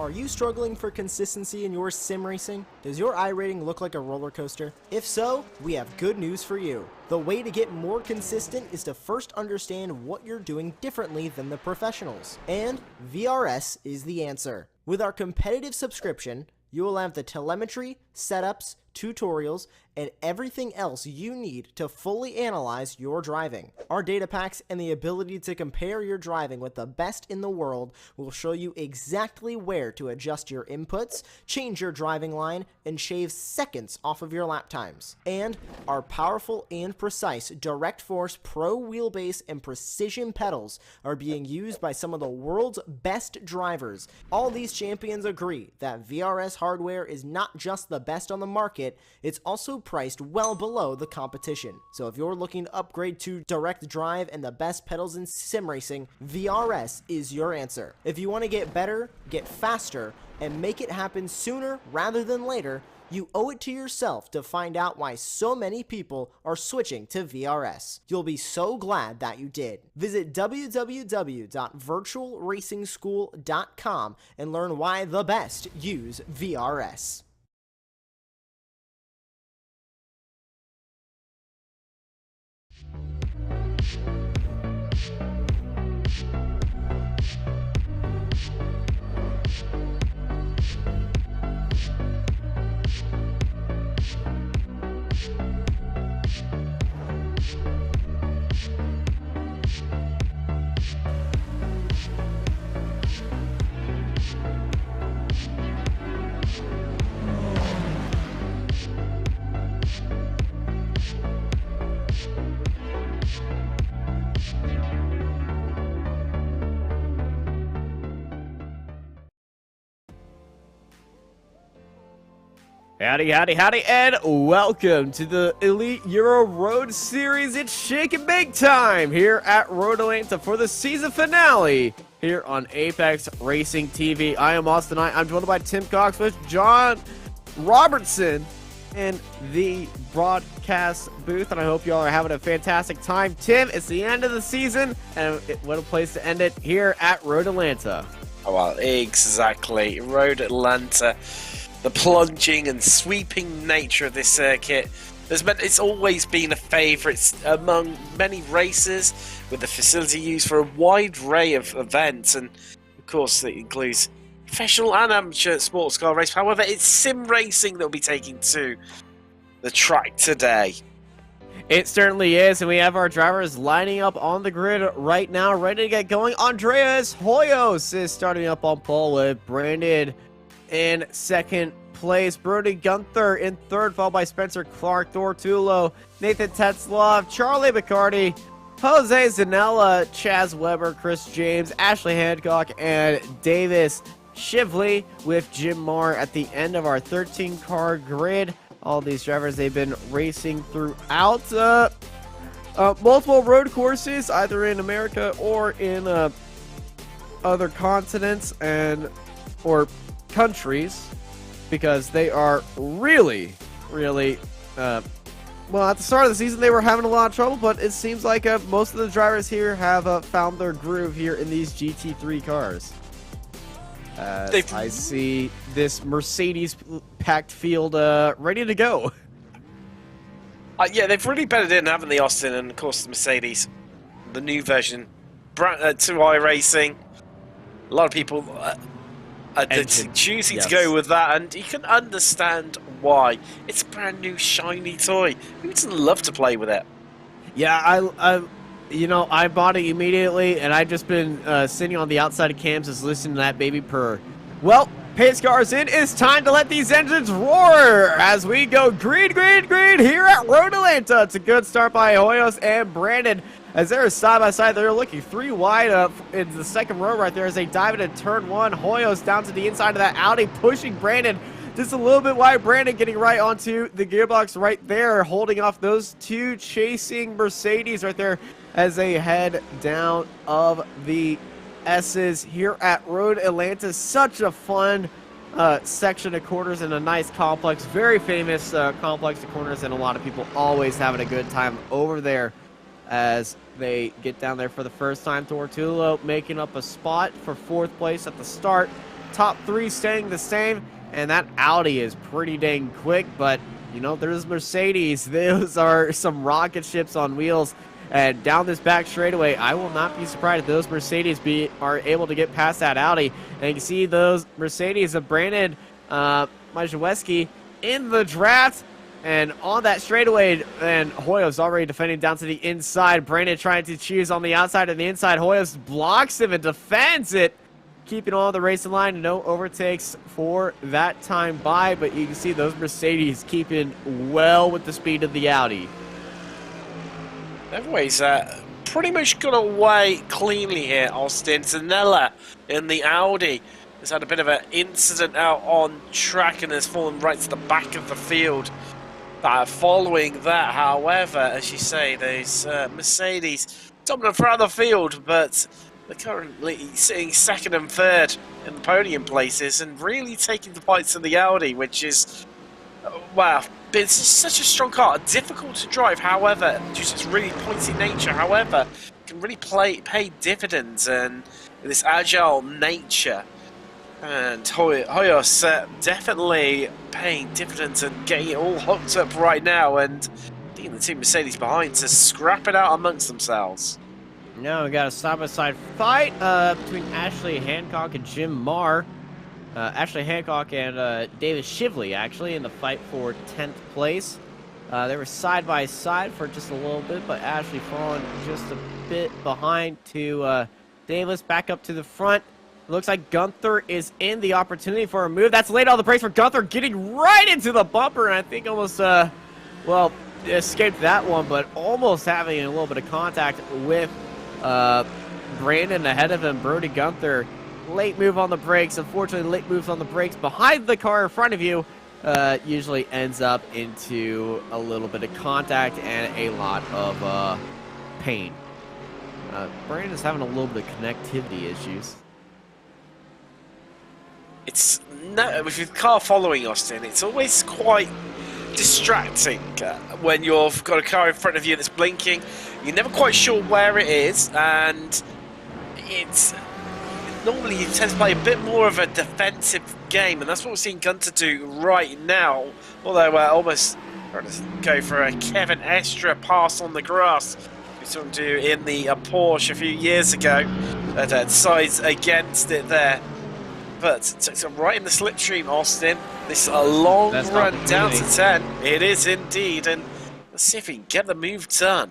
Are you struggling for consistency in your sim racing? Does your iRating look like a roller coaster? If so, we have good news for you. The way to get more consistent is to first understand what you're doing differently than the professionals. And VRS is the answer. With our competitive subscription, you will have the telemetry, setups, tutorials, and everything else you need to fully analyze your driving. Our data packs and the ability to compare your driving with the best in the world will show you exactly where to adjust your inputs, change your driving line, and shave seconds off of your lap times. And our powerful and precise Direct Force Pro wheelbase and precision pedals are being used by some of the world's best drivers. All these champions agree that VRS hardware is not just the best on the market, it's also priced well below the competition. So if you're looking to upgrade to direct drive and the best pedals in sim racing, VRS is your answer. If you want to get better, get faster, and make it happen sooner rather than later, you owe it to yourself to find out why so many people are switching to VRS. You'll be so glad that you did. Visit www.virtualracingschool.com and learn why the best use VRS. Howdy, howdy, howdy, and welcome to the Elite Euro Road Series. It's shake and bake time here at Road Atlanta for the season finale here on Apex Racing TV. I am Austin. I'm joined by Tim Cox with John Robertson in the broadcast booth, and I hope you all are having a fantastic time. Tim, it's the end of the season, and what a place to end it here at Road Atlanta. Oh, well, exactly. Road Atlanta. The plunging and sweeping nature of this circuit it's always been a favourite among many racers, with the facility used for a wide array of events, and of course it includes professional and amateur sports car race. However, it's sim racing that will be taking to the track today. It certainly is, and we have our drivers lining up on the grid right now, ready to get going. Andreas Hoyos is starting up on pole with Brandon in second place, Brody Gunther in third, followed by Spencer Clark, Thortulo, Nathan Tetzloff, Charlie McCarty, Jose Zanella, Chaz Weber, Chris James, Ashley Hancock, and Davis Shively, with Jim Marr at the end of our 13-car grid. All these drivers, they've been racing throughout multiple road courses, either in America or in other continents or countries, because they are really well, at the start of the season they were having a lot of trouble, but it seems like most of the drivers here have found their groove here in these GT3 cars. I see this Mercedes packed field ready to go. Yeah, they've really bedded in, haven't they, Austin? And of course the Mercedes, the new version, to iRacing. A lot of people are choosing to go with that, and you can understand why. It's a brand new shiny toy. Who doesn't love to play with it? Yeah, I bought it immediately, and I've just been sitting on the outside of cams just listening to that baby purr. Well, pace cars in. It's time to let these engines roar as we go green here at Road Atlanta. It's a good start by Hoyos and Brandon as they're side by side. They're looking three wide up in the second row right there as they dive into turn one. Hoyos down to the inside of that Audi, pushing Brandon just a little bit wide. Brandon getting right onto the gearbox right there, holding off those two chasing Mercedes right there as they head down of the S's here at Road Atlanta. Such a fun section of corners and a nice complex, very famous complex of corners, and a lot of people always having a good time over there as they get down there for the first time. Tortulo making up a spot for fourth place at the start. top 3 staying the same, and that Audi is pretty dang quick, but, you know, there's Mercedes. Those are some rocket ships on wheels. And down this back straightaway, I will not be surprised if those Mercedes are able to get past that Audi. And you can see those Mercedes of Brandon Majewski in the draft. And on that straightaway, and Hoyos already defending down to the inside. Brandon trying to choose on the outside and the inside. Hoyos blocks him and defends it, keeping on the racing line. No overtakes for that time by, but you can see those Mercedes keeping well with the speed of the Audi. Everybody's pretty much got away cleanly here, Austin. Zanella in the Audi has had a bit of an incident out on track and has fallen right to the back of the field. Following that, however, as you say, those Mercedes dominant throughout the field, but they're currently sitting second and third in the podium places and really taking the fights to the Audi, which is, wow, it's such a strong car, difficult to drive, however, due to its really pointy nature, however, can really pay dividends and this agile nature. And Hoyos definitely paying dividends and getting it all hooked up right now, and getting the two Mercedes behind to scrap it out amongst themselves. Now we got a side-by-side fight between Ashley Hancock and Jim Marr. Ashley Hancock and David Shively, actually, in the fight for 10th place. They were side-by-side for just a little bit, but Ashley falling just a bit behind to Davis, back up to the front. Looks like Gunther is in the opportunity for a move. That's laid on the brakes for Gunther, getting right into the bumper, and I think almost, well, escaped that one, but almost having a little bit of contact with Brandon ahead of him, Brody Gunther. Late move on the brakes. Unfortunately, late moves on the brakes behind the car in front of you usually ends up into a little bit of contact and a lot of pain. Brandon's having a little bit of connectivity issues. It's no, with your car following Austin, it's always quite distracting when you've got a car in front of you that's blinking. You're never quite sure where it is, and it's normally you tend to play a bit more of a defensive game, and that's what we're seeing Gunther do right now. Although almost trying to go for a Kevin Estra pass on the grass, we saw him do in the Porsche a few years ago, that decides against it there. But takes him right in the slipstream, Austin. This is a long run down to 10. It is indeed, and let's see if he can get the move done.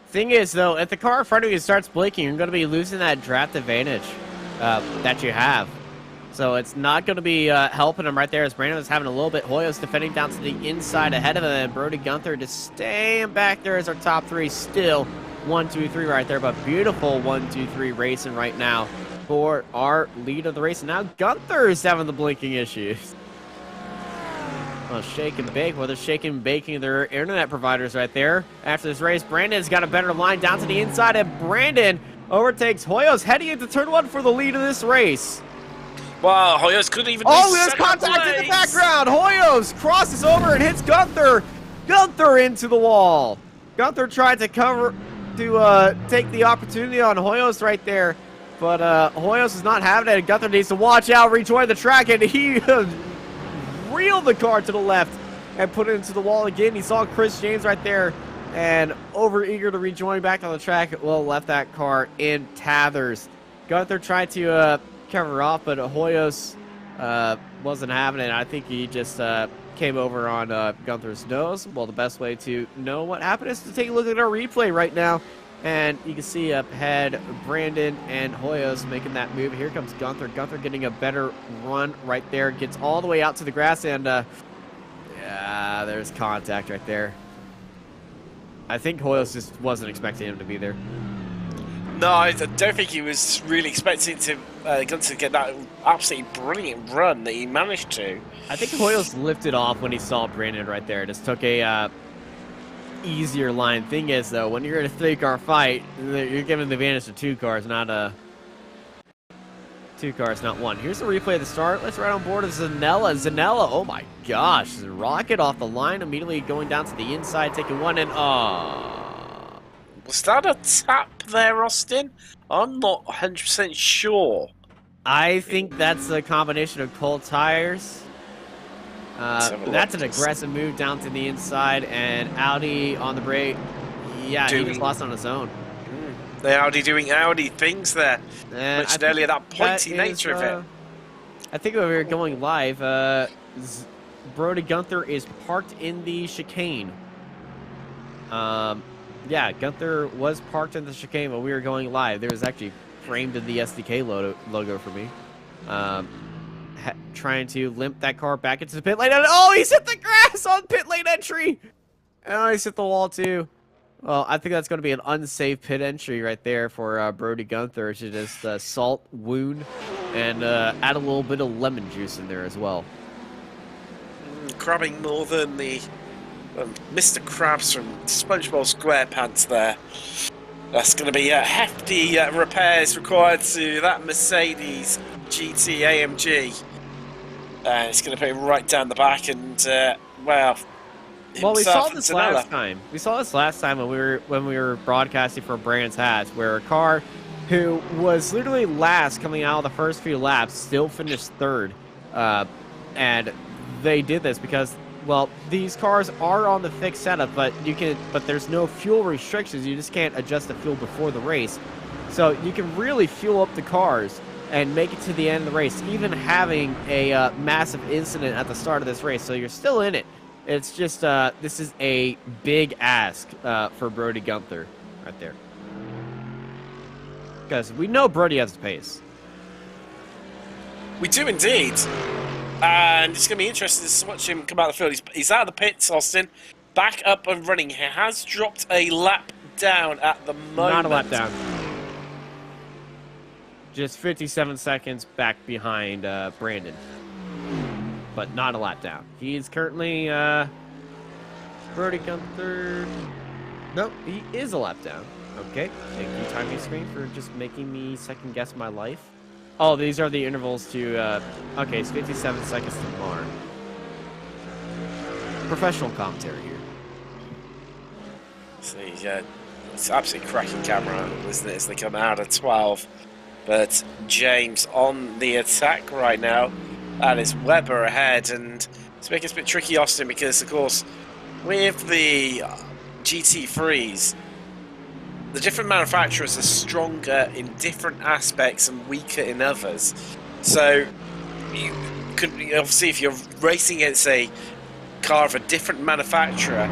Thing is, though, if the car in front of you starts blinking, you're going to be losing that draft advantage that you have. So it's not going to be helping him right there, as Brandon was having a little bit. Hoyos defending down to the inside ahead of him, and Brody Gunther just staying back there as our top 3 still. 1, 2, 3 right there, but beautiful 1, 2, 3 racing right now for our lead of the race. And now Gunther is having the blinking issues. Well, shake and bake. Well, they're shaking and baking their internet providers right there. After this race, Brandon's got a better line down to the inside, and Brandon overtakes Hoyos, heading into turn 1 for the lead of this race. Wow, Hoyos couldn't even. Oh, there's contact in the background. Hoyos crosses over and hits Gunther. Gunther into the wall. Gunther tried to cover to take the opportunity on Hoyos right there, but Hoyos is not having it. Gunther needs to watch out, rejoin the track, and he reeled the car to the left and put it into the wall again. He saw Chris James right there and over eager to rejoin back on the track. Well, left that car in tatters. Gunther tried to cover off, but Hoyos wasn't having it. I think he just came over on Gunther's nose. Well, the best way to know what happened is to take a look at our replay right now. And you can see up ahead, Brandon and Hoyos making that move. Here comes Gunther. Gunther getting a better run right there. Gets all the way out to the grass, and yeah, there's contact right there. I think Hoyos just wasn't expecting him to be there. No, I don't think he was really expecting to Gunther to get that absolutely brilliant run that he managed to. I think Hoyos lifted off when he saw Brandon right there. Just took a easier line. Thing is, though, when you're in a 3-car fight, you're given the advantage to 2 cars, not 2 cars, not 1. Here's the replay of the start. Let's ride on board of Zanella. Zanella, oh my gosh, rocket off the line, immediately going down to the inside, taking one, and was that a tap there, Austin? I'm not 100% sure. I think that's a combination of cold tires. That's an aggressive move down to the inside, and Audi on the brake. Yeah, he just lost on his own. The Audi doing Audi things there. And Mentioned earlier that pointy nature of it. I think when we were going live, Brody Gunther is parked in the chicane. Yeah, Gunther was parked in the chicane when we were going live. There was actually framed in the SDK logo for me. Trying to limp that car back into the pit lane. And, oh, he's hit the grass on pit lane entry! Oh, he's hit the wall too. Well, I think that's going to be an unsafe pit entry right there for Brody Gunther to just salt wound and add a little bit of lemon juice in there as well. Crabbing more than the Mr. Krabs from SpongeBob SquarePants there. That's going to be hefty repairs required to that Mercedes GT AMG. It's going to put him right down the back and, well... Well, we saw this last time. We saw this last time when we were broadcasting for Brandon's Hats, where a car who was literally last coming out of the first few laps still finished third, and they did this because, well, these cars are on the fixed setup, but there's no fuel restrictions. You just can't adjust the fuel before the race, so you can really fuel up the cars and make it to the end of the race, even having a massive incident at the start of this race. So you're still in it. It's just, this is a big ask for Brody Gunther right there. Because we know Brody has the pace. We do indeed. And it's going to be interesting to watch him come out of the field. He's out of the pits, Austin. Back up and running. He has dropped a lap down at the moment. Not a lap down. Just 57 seconds back behind Brandon. But not a lap down. He is currently, Brody Gunther. Nope, he is a lap down. Okay, thank you, timing screen, for just making me second guess my life. Oh, these are the intervals to, okay, it's 57 seconds to Mark. Professional commentary here. See, yeah, it's absolutely cracking camera, isn't it, as they come out of 12. But James on the attack right now. That is Webber ahead, and it's making it a bit tricky, Austin, because, of course, with the GT3s, the different manufacturers are stronger in different aspects and weaker in others. So, you could, obviously, if you're racing against a car of a different manufacturer,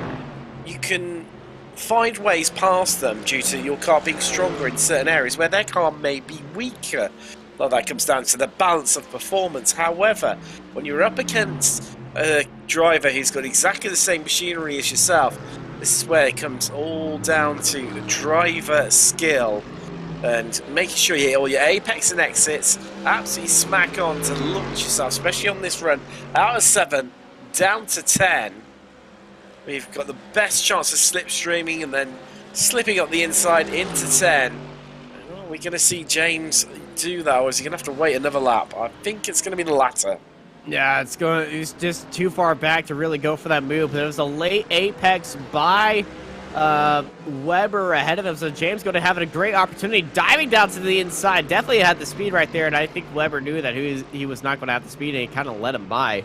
you can find ways past them due to your car being stronger in certain areas where their car may be weaker. Well, that comes down to the balance of performance. However, when you're up against a driver who's got exactly the same machinery as yourself, this is where it comes all down to the driver skill and making sure you hit all your apex and exits, absolutely smack on to launch yourself, especially on this run, out of 7, down to 10. We've got the best chance of slipstreaming and then slipping up the inside into 10. Are we going to see James do that, or is he going to have to wait another lap? I think it's going to be the latter. Yeah, he's just too far back to really go for that move. There was a late apex by Webber ahead of him, so James going to have a great opportunity diving down to the inside. Definitely had the speed right there, and I think Webber knew that he was not going to have the speed, and he kind of let him by.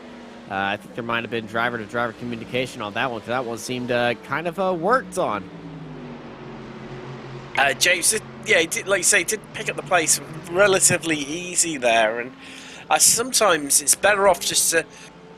I think there might have been driver-to-driver communication on that one, because that one seemed kind of worked on. James, yeah, he did, like you say, did pick up the pace relatively easy there, and sometimes it's better off just to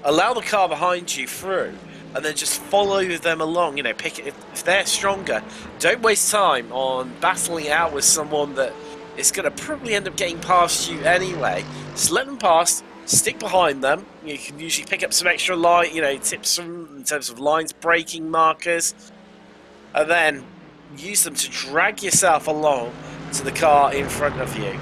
allow the car behind you through and then just follow them along. You know, pick it if they're stronger. Don't waste time on battling out with someone that is going to probably end up getting past you anyway. Just let them pass, stick behind them. You can usually pick up some extra light, tips in terms of lines, braking markers, and then use them to drag yourself along to the car in front of you.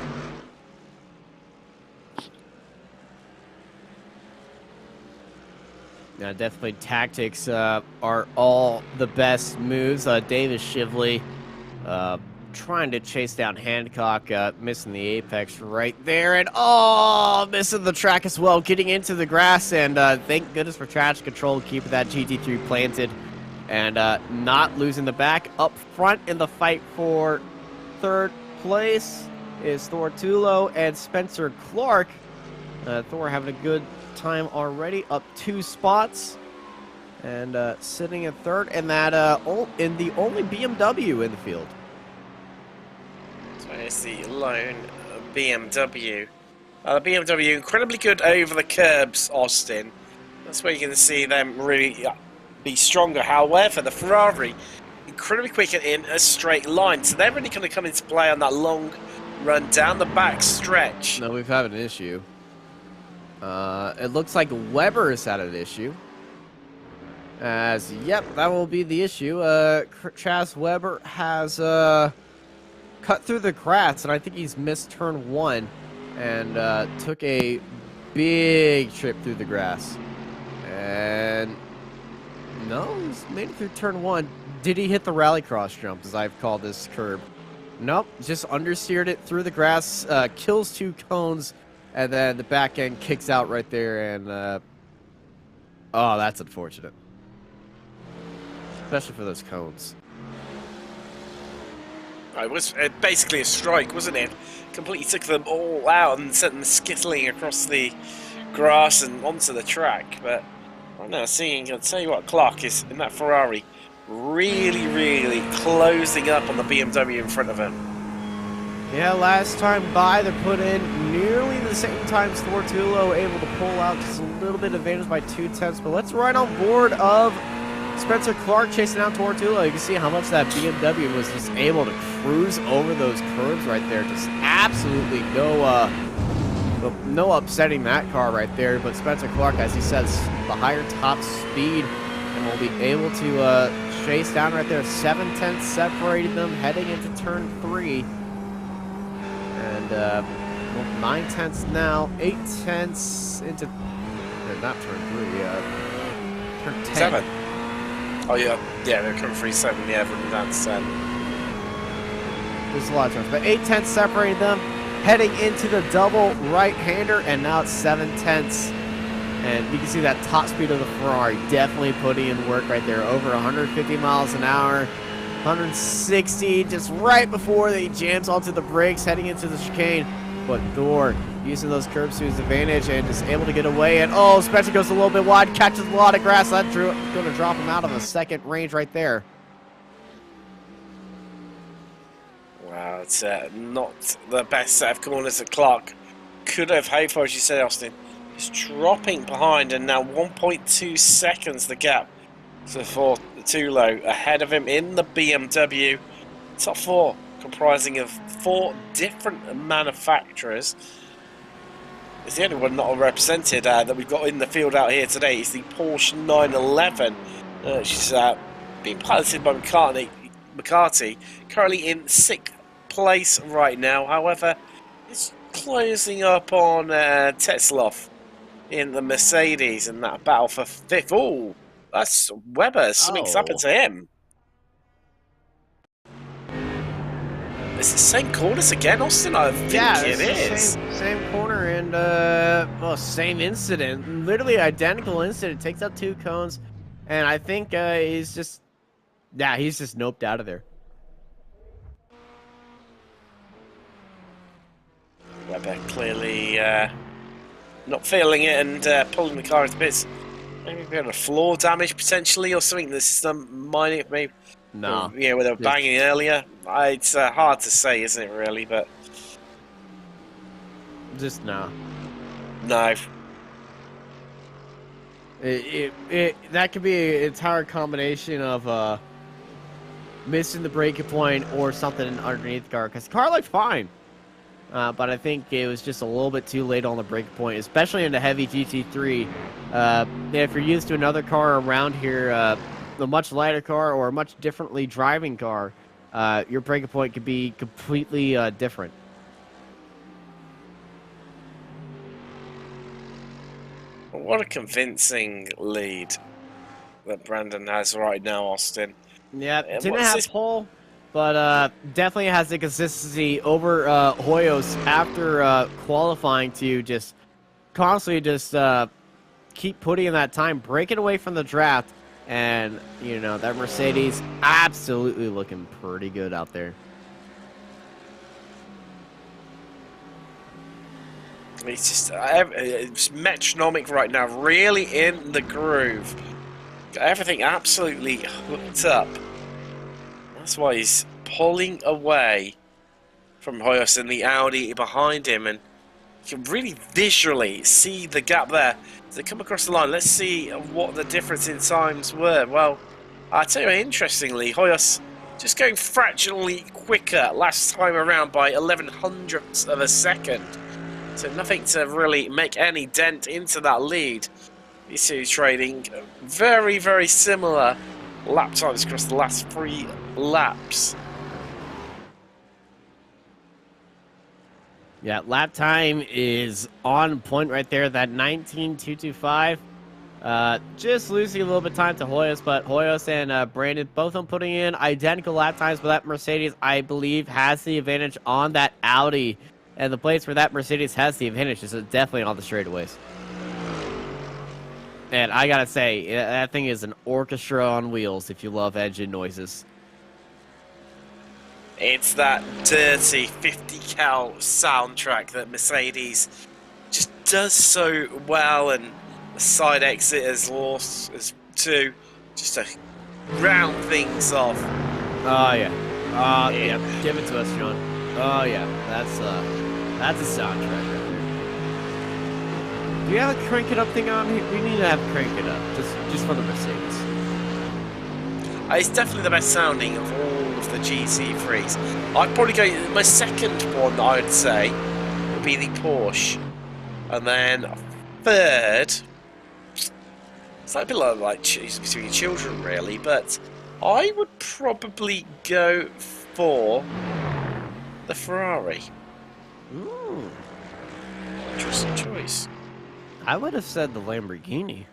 Yeah, definitely tactics are all the best moves. Davis Shively trying to chase down Hancock, missing the apex right there, and missing the track as well, getting into the grass, and thank goodness for traction control, keeping that GT3 planted, and not losing the back up front in the fight for third place. is Thor Tulo and Spencer Clark. Thor having a good time already, up 2 spots. And sitting in third, and that in the only BMW in the field. So here's the lone BMW. The BMW incredibly good over the curbs, Austin. That's where you can see them really be stronger. However, the Ferrari incredibly quick in a straight line, so they're really going to come into play on that long run down the back stretch. No, we've had an issue. It looks like Weber has had an issue. Yep, that will be the issue. Chaz Weber has cut through the grass, and I think he's missed turn 1 and took a big trip through the grass. And no, he's made it through turn 1. Did he hit the rallycross jump, as I've called this curb? Nope, just understeered it through the grass, kills 2 cones, and then the back end kicks out right there, and oh, that's unfortunate. Especially for those cones. It was basically a strike, wasn't it? Completely took them all out and sent them skittling across the grass and onto the track. But right now, I'll tell you what, Clark is in that Ferrari, really, really closing up on the BMW in front of him. Yeah, last time by, they put in nearly the same time Thor Tulo able to pull out just a little bit advantage by 2/10. But let's ride on board of Spencer Clark chasing down Thor Tulo. You can see how much that BMW was just able to cruise over those curves right there. Just absolutely no upsetting that car right there. But Spencer Clark, as he says, the higher top speed, and will be able to chase down right there. 7/10 separated them heading into turn 3. And 9/10 now, 8/10 into not turn 3, turn 10. 7. Oh yeah, they're coming 3-7. Yeah, from down to 7. There's a lot of turns, but 8/10 separated them, heading into the double right-hander, and now it's 7/10. And you can see that top speed of the Ferrari definitely putting in work right there, over 150 miles an hour, 160, just right before he jams onto the brakes, heading into the chicane. But Thor using those curbs to his advantage and just able to get away. And oh, Spencer goes a little bit wide, catches a lot of grass. That's going to drop him out of the second range right there. Wow, it's not the best set of corners that Clark could have hoped for, as you said, Austin. He's dropping behind, and now 1.2 seconds the gap for Tulo ahead of him in the BMW. Top 4 comprising of 4 different manufacturers. It's the only one not represented that we've got in the field out here today. It's the Porsche 911, which is being piloted by McCarthy, currently in 6th place right now. However, it's closing up on Tetzloff in the Mercedes in that battle for 5th. Oh, that's Weber. Something's happened to him. It's the same corners again, Austin? I think it is. Same corner and same incident. Literally identical incident. Takes out 2 cones, and I think he's just noped out of there. Weber clearly not feeling it and pulling the car into bits. Maybe a bit of floor damage potentially, or something. This is some minor, maybe. No. Yeah, where they were banging earlier. It's hard to say, isn't it, really? But just no. No. That could be an entire combination of missing the braking point or something underneath the car. Because the car looked fine. But I think it was just a little bit too late on the break point, especially in the heavy GT3. If you're used to another car around here, a much lighter car or a much differently driving car, your breaking point could be completely different. What a convincing lead that Brandon has right now, Austin. Yeah, didn't have pole, but definitely has the consistency over Hoyos after qualifying to just constantly just keep putting in that time, breaking away from the draft, and you know that Mercedes absolutely looking pretty good out there. It's just it's metronomic right now, really in the groove. Got everything absolutely hooked up. That's why he's pulling away from Hoyos and the Audi behind him, and you can really visually see the gap there. As they come across the line, let's see what the difference in times were. Well, I'll tell you, interestingly, Hoyos just going fractionally quicker last time around by 11/100ths of a second. So nothing to really make any dent into that lead. These two trading very, very similar lap times across the last 3 laps. Yeah, lap time is on point right there, that 19.225. Just losing a little bit of time to Hoyos, but Hoyos and Brandon, both of them putting in identical lap times, but that Mercedes, I believe, has the advantage on that Audi. And the place where that Mercedes has the advantage is definitely on the straightaways. And I gotta say, that thing is an orchestra on wheels if you love engine noises. It's that dirty 50 cal soundtrack that Mercedes just does so well, and the side exit as lost as two, just to round things off. Oh yeah. Yeah. Give it to us, John. Oh yeah. That's a soundtrack right there. Do you have a crank it up thing on? We need to have crank it up, just for the Mercedes. It's definitely the best sounding of all of the GT3s. I'd probably go, my second one I'd say would be the Porsche, and then third, it's like a bit like choosing between children really, but I would probably go for the Ferrari. Ooh. Interesting choice. I would have said the Lamborghini.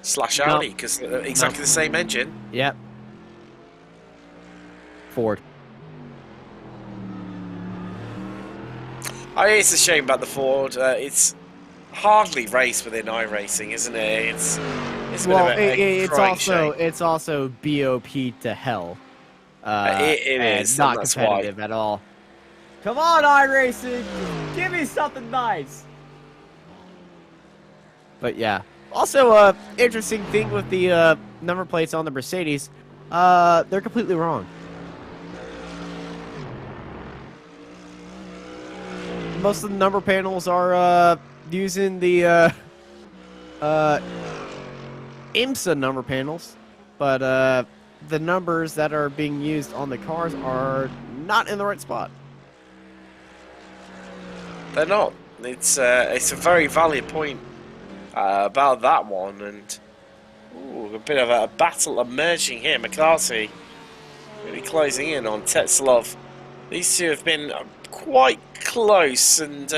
Slash Audi, because exactly the same engine. Yep. Ford. It's a shame about the Ford. It's hardly raced within iRacing, isn't it? It's well, shame. it's also BOP to hell. It is not competitive at all. Come on, iRacing, give me something nice. But yeah. Also, interesting thing with the number plates on the Mercedes, they're completely wrong. Most of the number panels are using the IMSA number panels, but the numbers that are being used on the cars are not in the right spot. They're not. It's a very valid point about that one, and a bit of a battle emerging here. McCarthy really closing in on Tetslov. These two have been quite close, and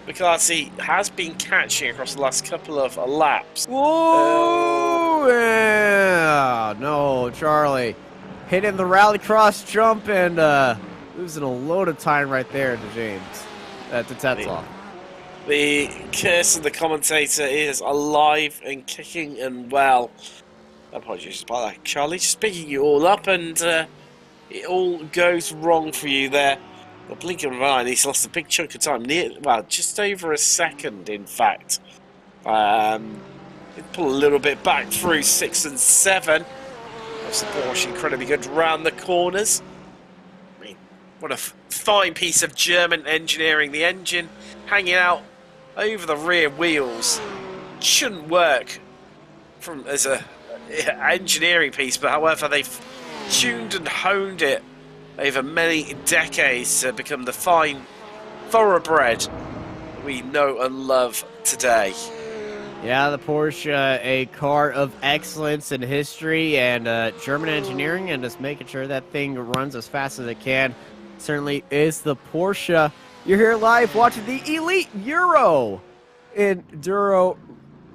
McCarthy has been catching across the last couple of laps. Whoa! Yeah. No, Charlie. Hitting the rallycross jump and losing a load of time right there to James. To Tetslov. The curse of the commentator is alive and kicking and well. Apologies about that, Charlie. Just picking you all up, and it all goes wrong for you there. The blink of an eye, he's lost a big chunk of time. Just over a second, in fact. He pull a little bit back through 6 and 7. The Porsche incredibly good around the corners. I mean, what a fine piece of German engineering. The engine hanging out over the rear wheels shouldn't work as a engineering piece, but however they've tuned and honed it over many decades to become the fine thoroughbred we know and love today. Yeah, the Porsche, a car of excellence in history and German engineering, and just making sure that thing runs as fast as it can. Certainly is the Porsche. You're here live watching the Elite Euro Enduro,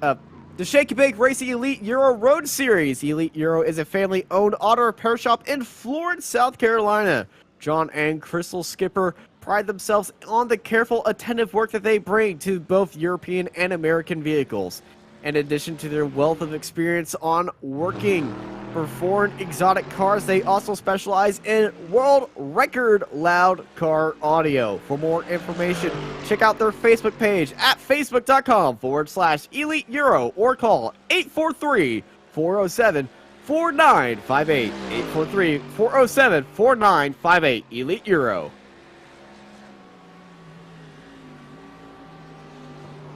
the Shake and Bake Racing Elite Euro Road Series. Elite Euro is a family-owned auto repair shop in Florence, South Carolina. John and Crystal Skipper pride themselves on the careful, attentive work that they bring to both European and American vehicles, in addition to their wealth of experience on working For foreign exotic cars, they also specialize in world record loud car audio. For more information, check out their Facebook page at facebook.com/Elite Euro or call 843-407-4958. 843-407-4958. Elite Euro.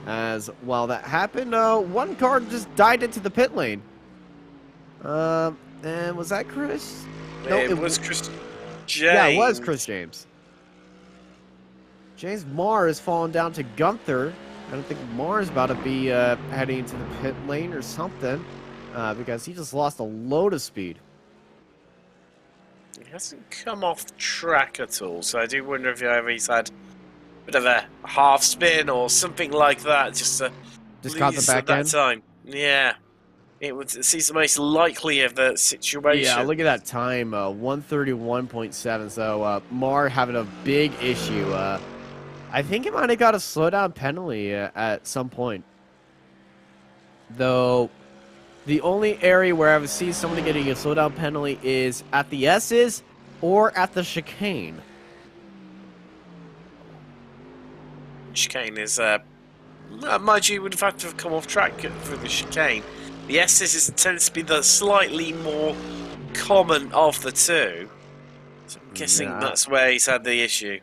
As while that happened, one car just died into the pit lane. And was that Chris? No, it was Chris James. Yeah, it was Chris James. James Marr has fallen down to Gunther. I don't think Marr is about to be heading into the pit lane or something, because he just lost a load of speed. He hasn't come off track at all, so I do wonder if he's had a bit of a half spin or something like that, just caught the back end. Time. Yeah. It seems the most likely of the situation. Yeah, look at that time, 131.7. So Marr having a big issue. I think it might have got a slowdown penalty at some point. Though the only area where I would see somebody getting a slowdown penalty is at the S's or at the chicane. Chicane is, mind you, would have had to have come off track for the chicane. The S's tends to be the slightly more common of the two. So I'm guessing that's where he's had the issue.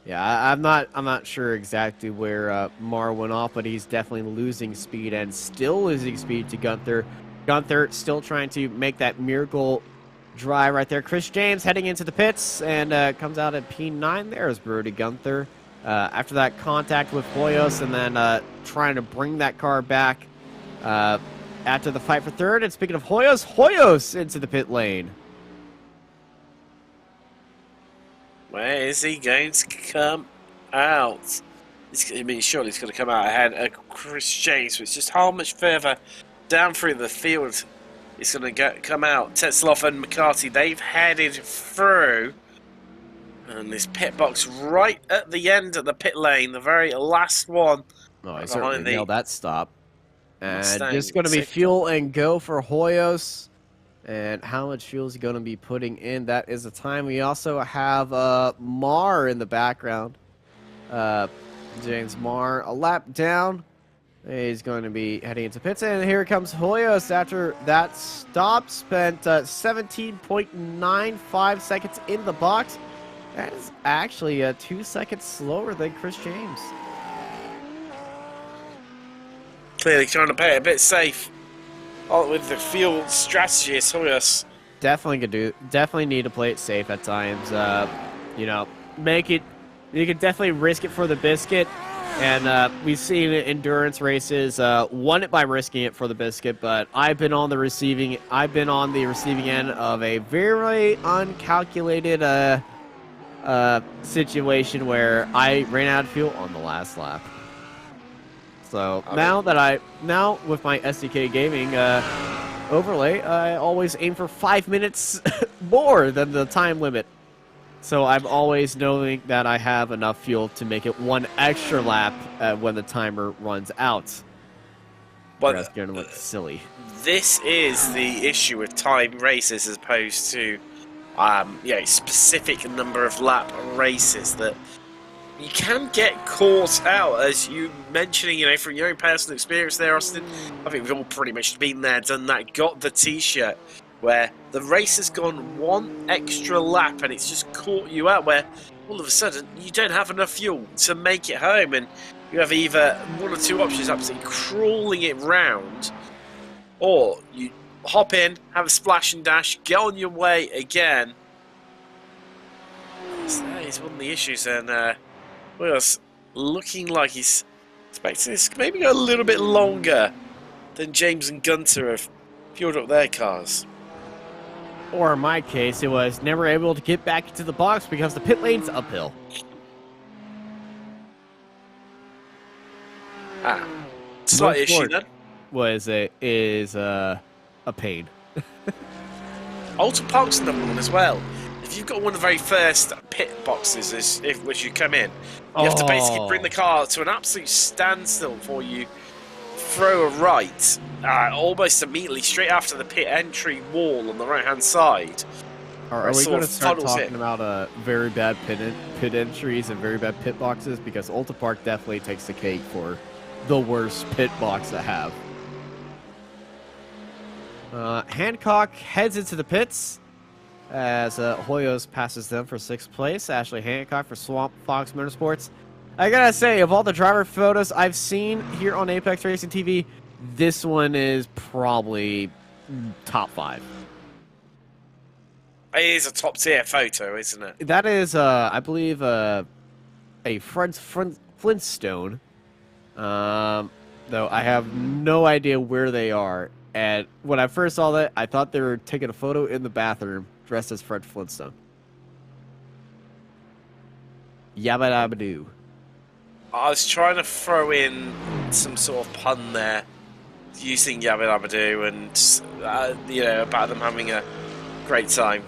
Yeah, I'm not sure exactly where Marr went off, but he's definitely losing speed and still losing speed to Gunther. Gunther still trying to make that miracle drive right there. Chris James heading into the pits and comes out at P9. There's Brody Gunther. After that contact with Hoyos and then trying to bring that car back. After the fight for third, and speaking of Hoyos into the pit lane. Where is he going to come out? Surely he's going to come out ahead of Chris James, which is just how much further down through the field it's going to come out. Tetzloff and McCarthy, they've headed through. And this pit box right at the end of the pit lane, the very last one. Oh, he certainly nailed that stop. And just going to be fuel and go for Hoyos. And how much fuel is he going to be putting in? That is the time. We also have Marr in the background. James Marr, a lap down. He's going to be heading into pits. And here comes Hoyos after that stop. Spent 17.95 seconds in the box. That is actually 2 seconds slower than Chris James. Clearly trying to play it a bit safe. With the field strategy, Hoyos. Definitely need to play it safe at times. You know, make it. You can definitely risk it for the biscuit, and we've seen endurance races won it by risking it for the biscuit. But I've been on the receiving end of a very uncalculated situation where I ran out of fuel on the last lap. So now with my SDK Gaming overlay, I always aim for 5 minutes more than the time limit. So I'm always knowing that I have enough fuel to make it one extra lap when the timer runs out. But that's going to look silly. This is the issue with time races as opposed to specific number of lap races, that you can get caught out, as you mentioning, from your own personal experience there, Austin. I think we've all pretty much been there, done that, got the t-shirt, where the race has gone one extra lap and it's just caught you out, where all of a sudden you don't have enough fuel to make it home, and you have either one or two options, absolutely crawling it round, or you hop in, have a splash and dash, get on your way again. So that is one of the issues, and Will's looking like he's expecting this to maybe go a little bit longer than James and Gunter have fueled up their cars. Or in my case, it was never able to get back into the box because the pit lane's uphill. Slight issue then. Is a pain. Alter Park's another one as well. If you've got one of the very first pit boxes as you come in, you have to basically bring the car to an absolute standstill before you throw a right almost immediately, straight after the pit entry wall on the right-hand side. Are we going to start talking about very bad pit entries and very bad pit boxes? Because Ulta Park definitely takes the cake for the worst pit box to have. Hancock heads into the pits as Hoyos passes them for 6th place. Ashley Hancock for Swamp Fox Motorsports. I gotta say, of all the driver photos I've seen here on Apex Racing TV, this one is probably top 5. It is a top-tier photo, isn't it? That is, I believe, a Flintstone. Though I have no idea where they are. And when I first saw that, I thought they were taking a photo in the bathroom dressed as Fred Flintstone. Yabba dabba doo. I was trying to throw in some sort of pun there, using Yabba Dabba Doo and, you know, about them having a great time.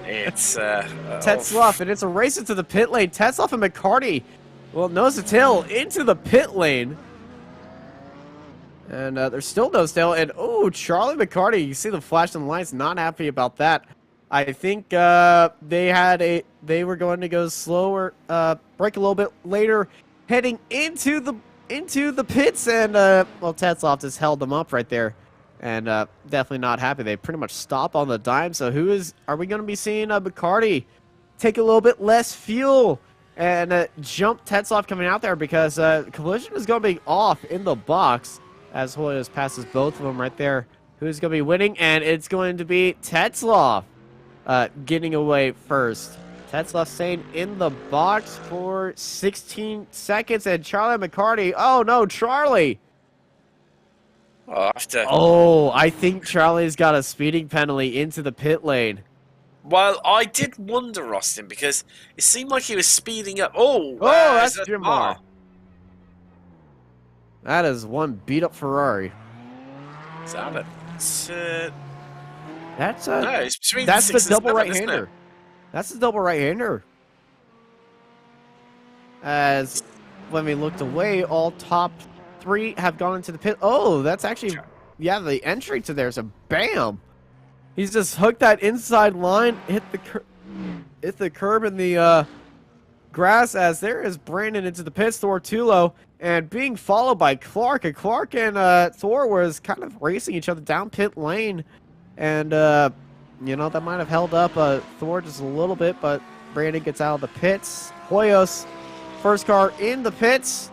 It's, Tetzloff, and it's a race into the pit lane. Tetzloff and McCarty, well, nose to tail into the pit lane. And there's still nose to tail, and, oh, Charlie McCarty, you see the flash on the lights, not happy about that. I think they were going to go slower, break a little bit later, heading into the pits, and well, Tetzloff just held them up right there, and definitely not happy. They pretty much stop on the dime. So are we going to be seeing McCarty take a little bit less fuel and jump Tetzloff coming out there, because collision is going to be off in the box as Hoyos passes both of them right there. Who's going to be winning? And it's going to be Tetzloff. Getting away first. Tetzloff staying in the box for 16 seconds, and Charlie McCarty. Oh no, Charlie! Oh, I think Charlie's got a speeding penalty into the pit lane. Well, I did wonder, Austin, because it seemed like he was speeding up. Oh, that's Jim Moore. That is one beat up Ferrari. Is that it? That's no, it's between that's the 6 and double 7, right-hander. That's the double right-hander. As when we looked away, all top 3 have gone into the pit. Oh, that's actually, yeah, the entry to there's a bam. He's just hooked that inside line, hit the curb in the grass, as there is Brandon into the pits, Thortulo, and being followed by Clark. And Clark and Thor was kind of racing each other down pit lane. And, you know, that might have held up Thor just a little bit, but Brandon gets out of the pits. Hoyos, first car in the pits,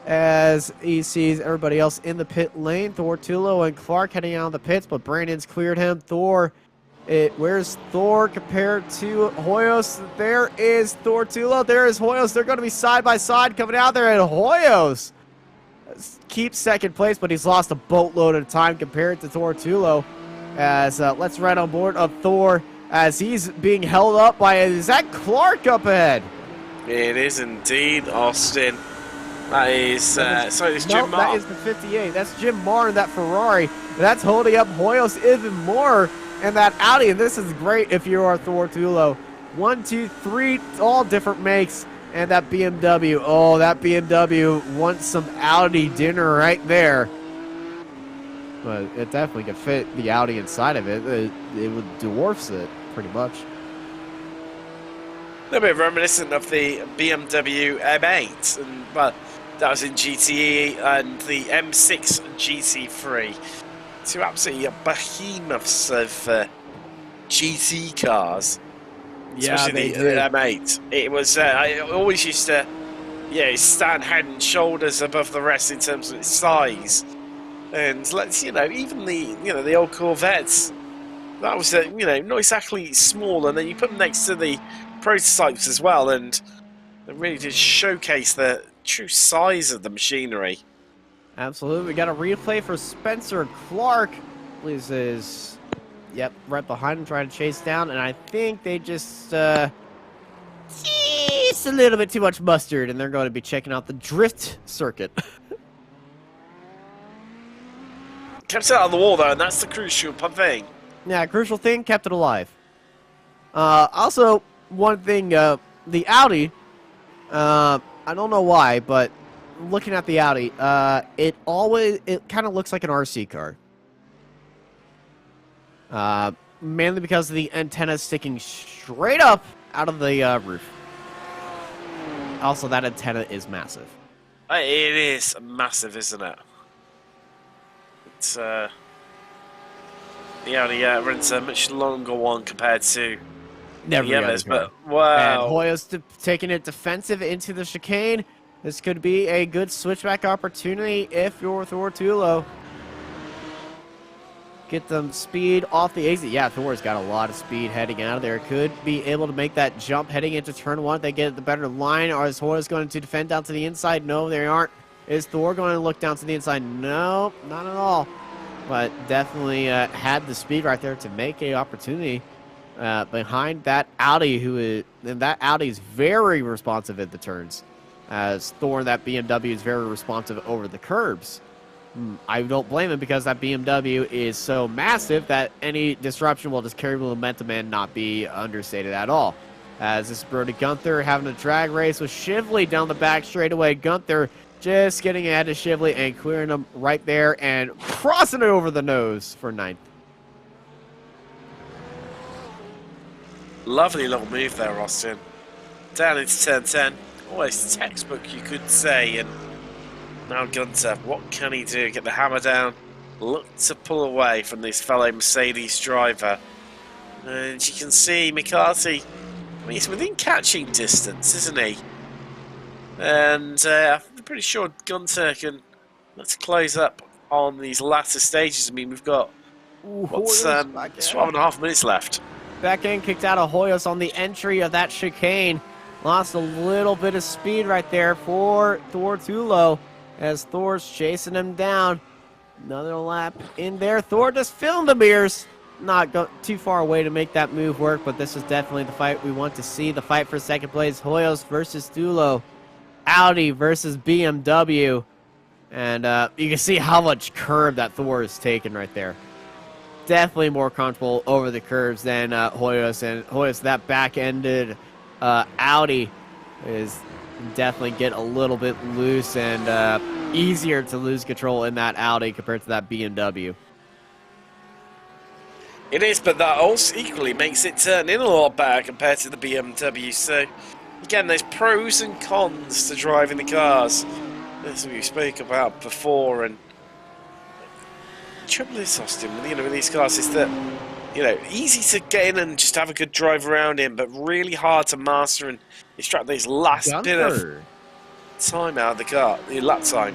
as he sees everybody else in the pit lane. Thortulo and Clark heading out of the pits, but Brandon's cleared him. Where's Thor compared to Hoyos? There is Thortulo. There is Hoyos. They're going to be side by side coming out there, and Hoyos keeps 2nd place, but he's lost a boatload of time compared to Thortulo. As let's ride on board of Thor as he's being held up by, is that Clark up ahead? It is indeed, Austin. That is, sorry, it's Jim Marr. That is the 58. That's Jim Marr in that Ferrari. That's holding up Hoyos even more in that Audi, and this is great if you are Thortulo. 1, 2, 3, all different makes, and that BMW. Oh, that BMW wants some Audi dinner right there. But it definitely could fit the Audi inside of it. It would dwarfs it, pretty much. A little bit reminiscent of the BMW M8, and well, that was in GTE, and the M6 GT3. Two absolutely behemoths of GT cars. Yeah, especially the M8. It was, I always used to, stand head and shoulders above the rest in terms of its size. And let's, even the old Corvettes, that was, not exactly small. And then you put them next to the prototypes as well, and it really did showcase the true size of the machinery. Absolutely. We got a replay for Spencer Clark. Liz is, right behind him, trying to chase down. And I think they just a little bit too much mustard, and they're going to be checking out the drift circuit. Kept it out of the wall, though, and that's the crucial thing. Yeah, crucial thing, kept it alive. Also, one thing, the Audi, I don't know why, but looking at the Audi, it kind of looks like an RC car. Mainly because of the antenna sticking straight up out of the roof. Also, that antenna is massive. It is massive, isn't it? It's the Audi runs a much longer one compared to the others, but wow. And Hoyo's taking it defensive into the chicane. This could be a good switchback opportunity if you're Thor Tulo. Get them speed off the exit. Yeah, Thor's got a lot of speed heading out of there. Could be able to make that jump heading into turn 1. They get the better line. Or is Hoyo's going to defend down to the inside? No, they aren't. Is Thor going to look down to the inside? No, not at all. But definitely had the speed right there to make a opportunity behind that Audi, and that Audi is very responsive at the turns. As Thor, that BMW is very responsive over the curbs. I don't blame him because that BMW is so massive that any disruption will just carry momentum and not be understated at all. As this is Brody Gunther having a drag race with Shively down the back straightaway. Gunther just getting ahead of Shively and clearing him right there and crossing it over the nose for 9th. Lovely little move there, Austin. Down into turn 10. Always textbook, you could say, and now Gunther, what can he do? Get the hammer down, look to pull away from this fellow Mercedes driver. And you can see McCarthy, I mean, he's within catching distance, isn't he? And I'm pretty sure Gunther can, let's close up on these latter stages. I mean, we've got, 12.5 minutes left. Back end kicked out of Hoyos on the entry of that chicane. Lost a little bit of speed right there for Thor Tulo. As Thor's chasing him down. Another lap in there. Thor just filmed the mirrors. Not too far away to make that move work, but this is definitely the fight we want to see. The fight for second place. Hoyos versus Tulo. Audi versus BMW. And you can see how much curb that Thor is taking right there. Definitely more comfortable over the curves than Hoyos. And Hoyos, that back-ended Audi is definitely get a little bit loose and easier to lose control in that Audi compared to that BMW. It is, but that also equally makes it turn in a lot better compared to the BMW. So, again, there's pros and cons to driving the cars, as we spoke about before. And the trouble is, Austin, with these cars is that, easy to get in and just have a good drive around in, but really hard to master and extract these last bit of time out of the car, the lap time.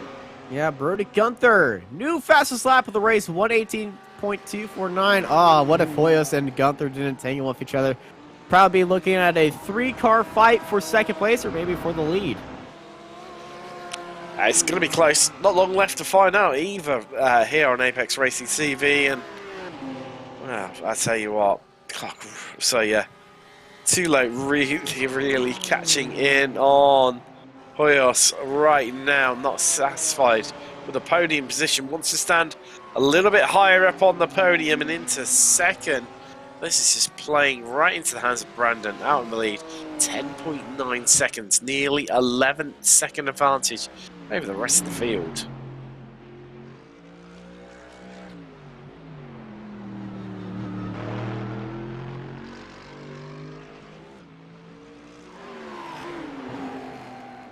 Yeah, Brody Gunther, new fastest lap of the race, 118.249. Oh, what if Hoyos and Gunther didn't tangle with each other? Probably looking at a 3-car fight for second place or maybe for the lead. It's going to be close. Not long left to find out either here on Apex Racing TV. And well, I tell you what. So yeah, Tulo really catching in on Hoyos right now. Not satisfied with the podium position. Wants to stand a little bit higher up on the podium and into second. This is just playing right into the hands of Brandon. Out in the lead. 10.9 seconds. Nearly 11-second advantage over the rest of the field.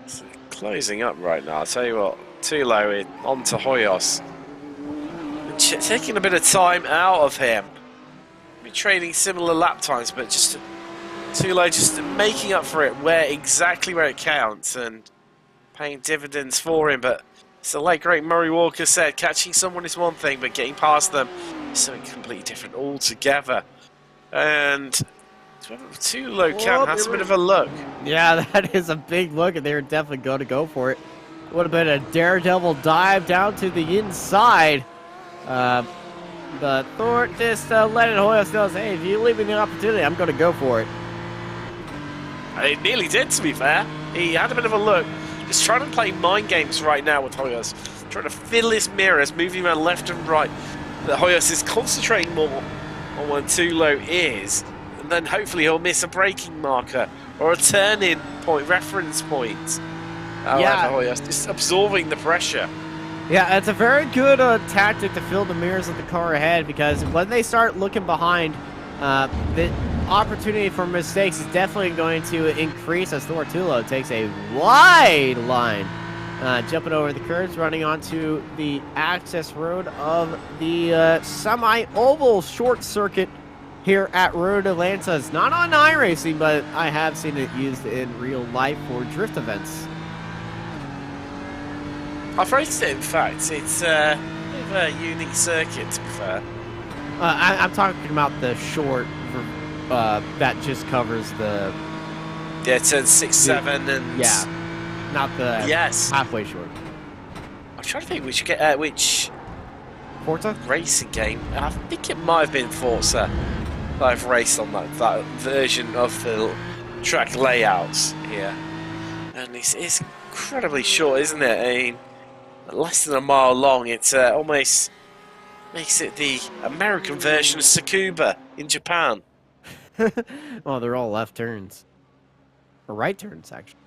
So closing up right now. I'll tell you what, Tulo on to Hoyos. Taking a bit of time out of him. Been trading similar lap times, but just Tulo just making up for it exactly where it counts and paying dividends for him. But it's the late great Murray Walker said, catching someone is one thing, but getting past them is something completely different altogether. And Tulo can has a bit of a look. Yeah, that is a big look, and they're definitely going to go for it. Would have been a daredevil dive down to the inside. But Thor just letting Hoyos know, hey, if you leave me the opportunity, I'm going to go for it. It nearly did, to be fair. He had a bit of a look. He's trying to play mind games right now with Hoyos. Trying to fill his mirrors, moving around left and right. That Hoyos is concentrating more on where Tulo is. And then hopefully he'll miss a braking marker or a turning point, reference point. Hoyos just absorbing the pressure. Yeah, it's a very good tactic to fill the mirrors of the car ahead, because when they start looking behind, the opportunity for mistakes is definitely going to increase as Thortulo takes a wide line. Jumping over the curves, running onto the access road of the semi-oval short circuit here at Road Atlanta. It's not on iRacing, but I have seen it used in real life for drift events. I've raced it, in fact. It's a unique circuit, to be fair. I'm talking about the short that just covers the... Yeah, turn 6, 7, and... Yeah, not the halfway short. I'm trying to think which Forza? racing game. I think it might have been Forza that I've raced on that version of the track layouts here. And it's incredibly short, isn't it? I mean, less than a mile long. It almost makes it the American version of Tsukuba in Japan. Oh, they're all left turns. Or right turns, actually.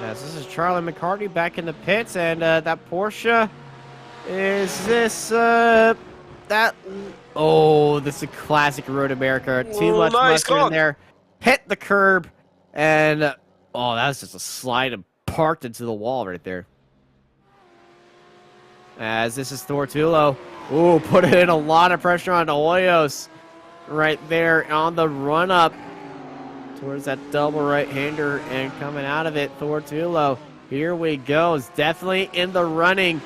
Yes, this is Charlie McCarty back in the pits, and that Porsche, is this, that... Oh, this is a classic Road America. Too much mustard in there. Hit the curb, and... oh, that was just a slide and parked into the wall right there. As this is Thortulo. Ooh, putting in a lot of pressure on Hoyos right there on the run-up towards that double right-hander, and coming out of it, Thortulo. Here we go. Is definitely in the running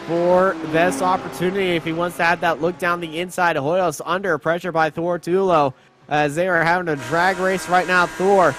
for this opportunity if he wants to have that look down the inside. Hoyos under pressure by Thortulo as they are having a drag race right now. Thor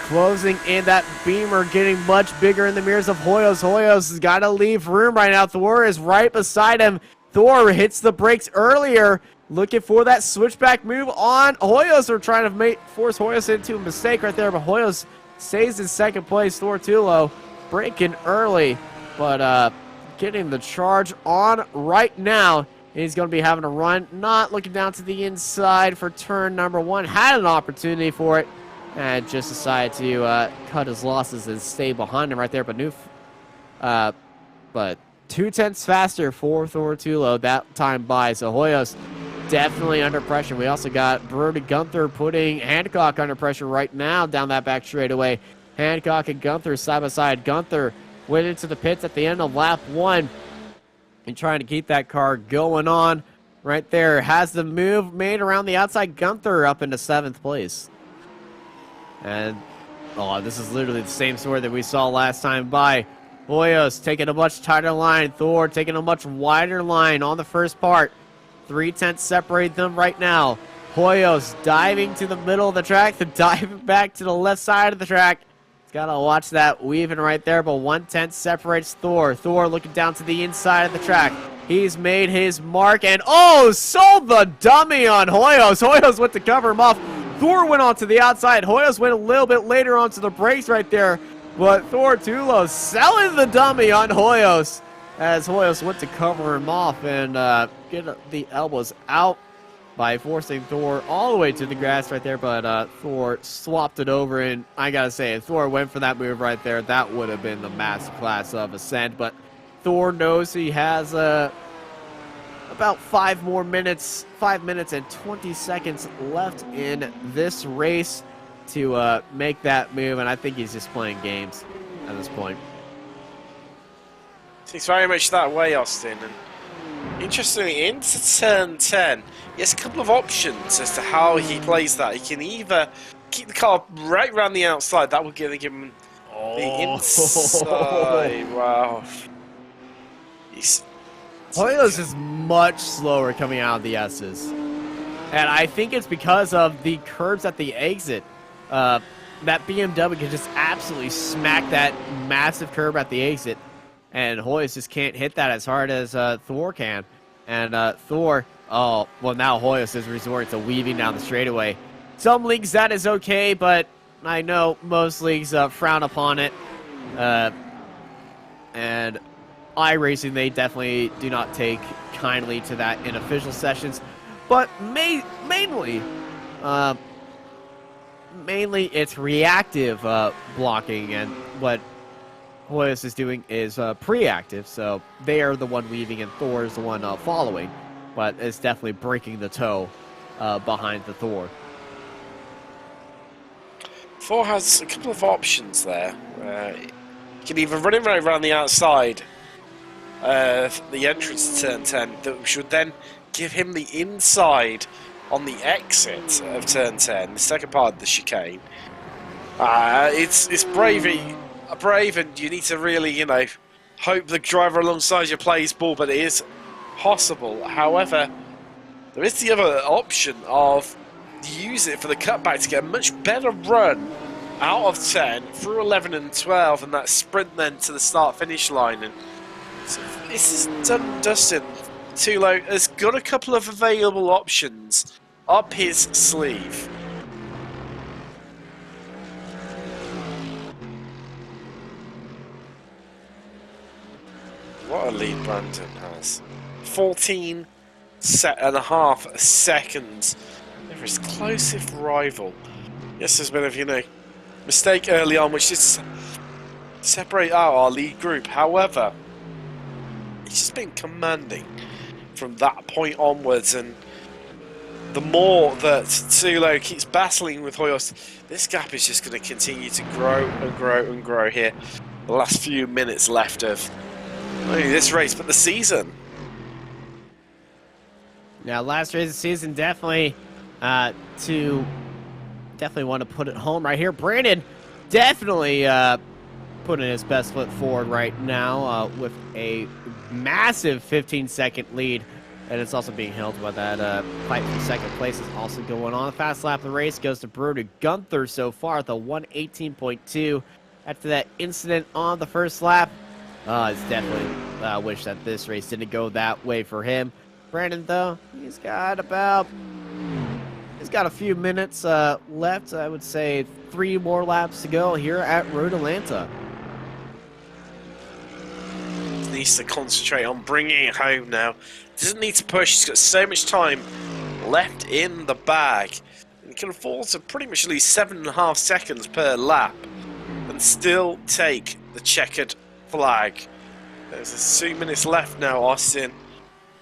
closing in that Beamer, getting much bigger in the mirrors of Hoyos. Hoyos has got to leave room right now. Thor is right beside him. Thor hits the brakes earlier, looking for that switchback move on Hoyos, or trying to force Hoyos into a mistake right there, but Hoyos stays in second place. Thortulo braking early, but getting the charge on right now. He's going to be having a run, not looking down to the inside for turn number 1. Had an opportunity for it, and just decided to cut his losses and stay behind him right there. But but 0.2 faster for Thortulo that time by. So Hoyos definitely under pressure. We also got Brody Gunther putting Hancock under pressure right now down that back straightaway. Hancock and Gunther side by side. Gunther went into the pits at the end of lap 1 and trying to keep that car going on right there. Has the move made around the outside. Gunther up into 7th place. And, oh, this is literally the same story that we saw last time by. Hoyos taking a much tighter line. Thor taking a much wider line on the first part. 0.3 separate them right now. Hoyos diving to the middle of the track, then diving back to the left side of the track. He's got to watch that weaving right there, but 0.1 separates Thor. Thor looking down to the inside of the track. He's made his mark, and oh, sold the dummy on Hoyos. Hoyos went to cover him off. Thor went onto the outside. Hoyos went a little bit later onto the brakes right there, but Thortulo selling the dummy on Hoyos as Hoyos went to cover him off and get the elbows out by forcing Thor all the way to the grass right there, but Thor swapped it over, and I gotta say, if Thor went for that move right there, that would have been the masterclass of Ascent, but Thor knows he has about 5 minutes and 20 seconds left in this race to make that move, and I think he's just playing games at this point. It's very much that way, Austin. And interestingly, into turn 10, he has a couple of options as to how he plays that. He can either keep the car right around the outside, that would give him the inside. Wow. Hoyos is much slower coming out of the S's. And I think it's because of the curbs at the exit. That BMW can just absolutely smack that massive curb at the exit. And Hoyos just can't hit that as hard as Thor can. And Thor, oh, well, now Hoyos is resorting to weaving down the straightaway. Some leagues that is okay, but I know most leagues frown upon it. And iRacing, they definitely do not take kindly to that in official sessions. But mainly, mainly it's reactive blocking, and what Hoyos is doing is pre-active, so they are the one weaving and Thor is the one following, but it's definitely breaking the toe behind the Thor. Thor has a couple of options there. You can either run him right around the outside of the entrance to turn 10, that should then give him the inside on the exit of turn 10, the second part of the chicane. It's brave, and you need to really, hope the driver alongside you plays ball, but it is possible. However, there is the other option of use it for the cutback to get a much better run out of 10 through 11 and 12, and that sprint then to the start-finish line. And so this is done and dusted. Tulo has got a couple of available options up his sleeve. What a lead Brandon has. 14 and a half seconds over his closest rival. Yes, there's been a mistake early on, which is separate out our lead group. However, it's just been commanding from that point onwards, and the more that Tulo keeps battling with Hoyos, this gap is just going to continue to grow and grow and grow here. The last few minutes left of not only this race, but the season. Now, last race of the season, definitely want to put it home right here. Brandon definitely putting his best foot forward right now with a massive 15-second lead. And it's also being held by that fight for second place is also going on. Fast lap of the race goes to Bruder Gunther so far at the 1:18.2. After that incident on the first lap, it's definitely wish that this race didn't go that way for him. Brandon, though, he's got a few minutes left. I would say 3 more laps to go here at Road Atlanta. Needs to concentrate on bringing it home now. Doesn't need to push. He's got so much time left in the bag. He can afford to pretty much lose 7.5 seconds per lap and still take the checkered flag. There's 2 minutes left now, Austin.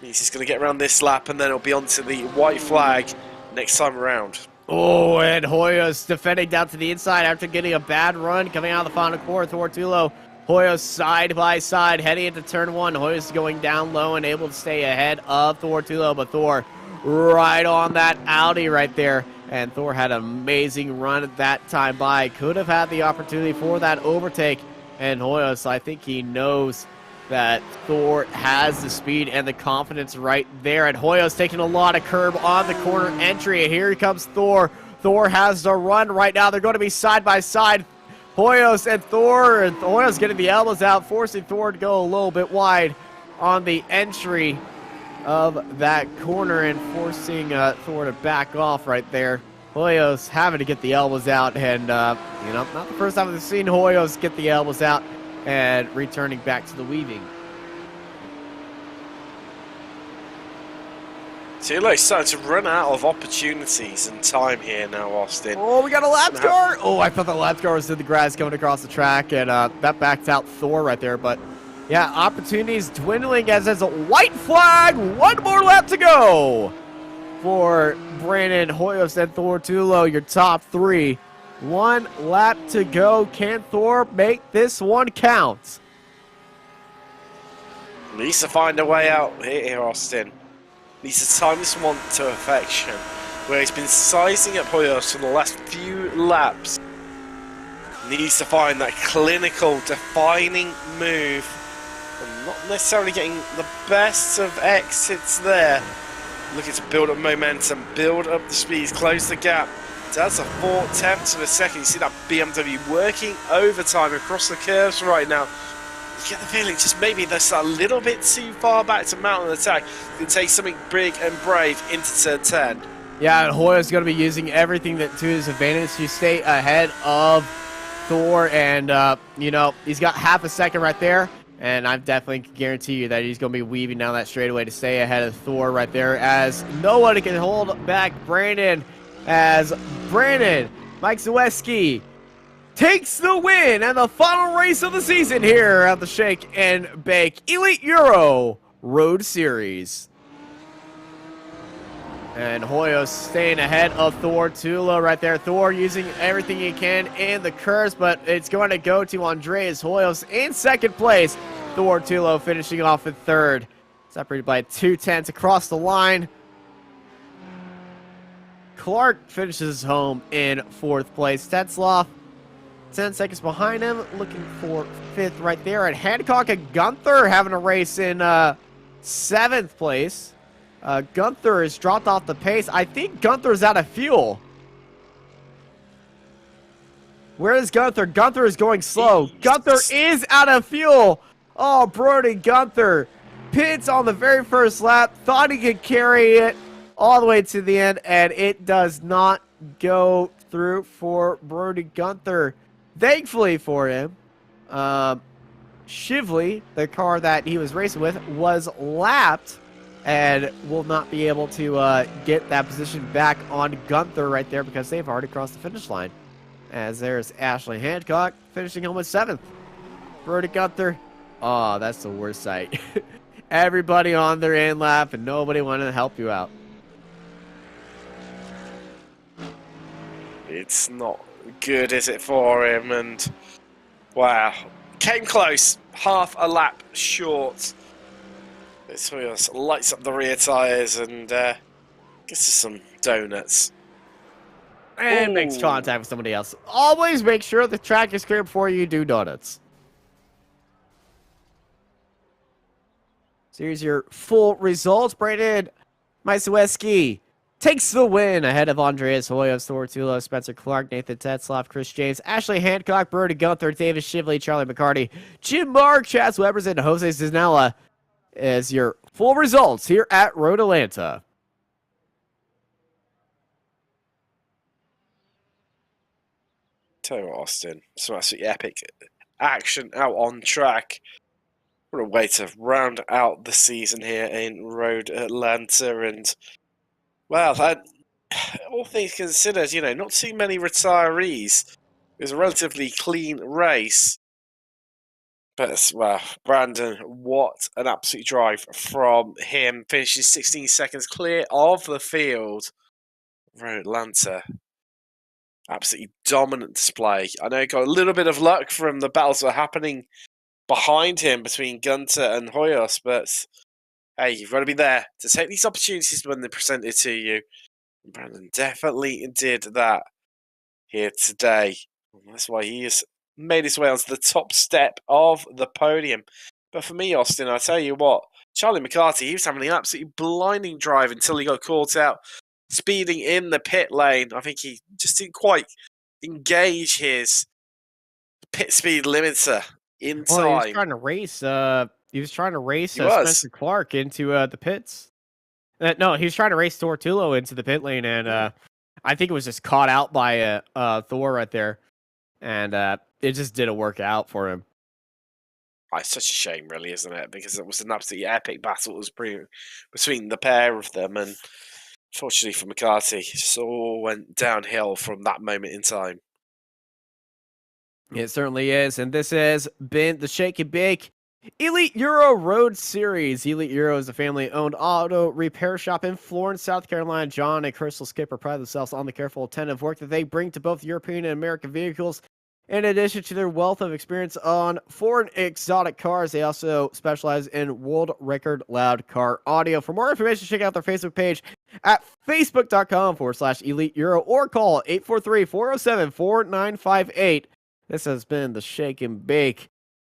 He's just going to get around this lap, and then it'll be on to the white flag next time around. Oh, and Hoyos defending down to the inside after getting a bad run coming out of the final corner. Thortulo, Hoyos side by side heading into turn 1. Hoyos going down low and able to stay ahead of Thortulo, but Thor right on that Audi right there. And Thor had an amazing run at that time by. Could have had the opportunity for that overtake. And Hoyos, I think he knows that Thor has the speed and the confidence right there. And Hoyos taking a lot of curb on the corner entry. And here comes Thor. Thor has the run right now. They're going to be side by side. Hoyos and Thor. And Hoyos getting the elbows out, forcing Thor to go a little bit wide on the entry of that corner and forcing Thor to back off right there. Hoyos having to get the elbows out, and not the first time we've seen Hoyos get the elbows out and returning back to the weaving. Tulo's starting to run out of opportunities and time here now, Austin. Oh, we got a lap car! Oh, I thought the lap car was in the grass coming across the track, and that backed out Thor right there, but yeah, opportunities dwindling as there's a white flag. 1 more lap to go for Brandon, Hoyos, and Thortulo, your top 3. 1 lap to go. Can Thor make this one count? Needs to find a way out here, Austin. Needs to time this one to perfection, where he's been sizing up Hoyos for the last few laps. Needs to find that clinical, defining move, and not necessarily getting the best of exits there. Looking to build up momentum, build up the speed, close the gap. That's a 4/10 of a second. You see that BMW working overtime across the curves right now. You get the feeling just maybe that's a little bit too far back to mount an attack. You can take something big and brave into turn 10. Yeah, and Hoyos going to be using everything to his advantage to stay ahead of Thor. And, he's got half a second right there. And I definitely can guarantee you that he's going to be weaving down that straightaway to stay ahead of Thor right there, as nobody can hold back Brandon, as Brandon Mike Zaweski takes the win and the final race of the season here at the Shake and Bake Elite Euro Road Series. And Hoyos staying ahead of Thor Tula right there. Thor using everything he can in the curves, but it's going to go to Andreas Hoyos in second place. Thor Tula finishing off in third. Separated by 2/10 across the line. Clark finishes home in fourth place. Tetzloff 10 seconds behind him, looking for fifth right there. And Hancock and Gunther having a race in seventh place. Gunther has dropped off the pace. I think Gunther's out of fuel. Where is Gunther? Gunther is going slow. Gunther is out of fuel. Oh, Brody Gunther pits on the very first lap. Thought he could carry it all the way to the end, and it does not go through for Brody Gunther. Thankfully for him, Shively, the car that he was racing with, was lapped and will not be able to get that position back on Gunther right there because they've already crossed the finish line. As there's Ashley Hancock finishing home with 7th. Brody Gunther, oh, that's the worst sight. Everybody on their end lap and nobody wanted to help you out. It's not good, is it, for him? And wow, came close, half a lap short. This Hoyos lights up the rear tyres and gets us some donuts. And makes contact with somebody else. Always make sure the track is clear before you do donuts. So here's your full results. Brandon Myszewski takes the win ahead of Andreas Hoyos, Thor Tula, Spencer Clark, Nathan Tetzloff, Chris James, Ashley Hancock, Brody Gunther, David Shively, Charlie McCarty, Jim Mark, Chaz Webbers, and Jose Cisnella as your full results here at Road Atlanta. Tell you what, Austin, some absolutely epic action out on track. What a way to round out the season here in Road Atlanta. And, well, that, all things considered, you know, not too many retirees. It was a relatively clean race. But, well, Brandon, what an absolute drive from him. Finishing 16 seconds clear of the field. Road Atlanta. Absolutely dominant display. I know he got a little bit of luck from the battles that were happening behind him between Gunther and Hoyos, but hey, you've got to be there to take these opportunities when they're presented to you. And Brandon definitely did that here today. And that's why he has made his way onto the top step of the podium. But for me, Austin, I tell you what, Charlie McCarty, he was having an absolutely blinding drive until he got caught out speeding in the pit lane. I think he just didn't quite engage his pit speed limiter in time. Well, he was trying to race. Spencer Clark into the pits. No, he was trying to race Thor Tulo into the pit lane, and I think it was just caught out by Thor right there, and it just didn't work out for him. It's such a shame, really, isn't it? Because it was an absolutely epic battle. It was between the pair of them, and fortunately for McCarty, it just all went downhill from that moment in time. It certainly is, and this has been the Shake and Bake Elite Euro Road Series. Elite Euro is a family-owned auto repair shop in Florence, South Carolina. John and Crystal Skipper pride themselves on the careful, attentive work that they bring to both European and American vehicles. In addition to their wealth of experience on foreign exotic cars, they also specialize in world record loud car audio. For more information, check out their Facebook page at facebook.com/Elite Euro or call 843-407-4958. This has been the Shake and Bake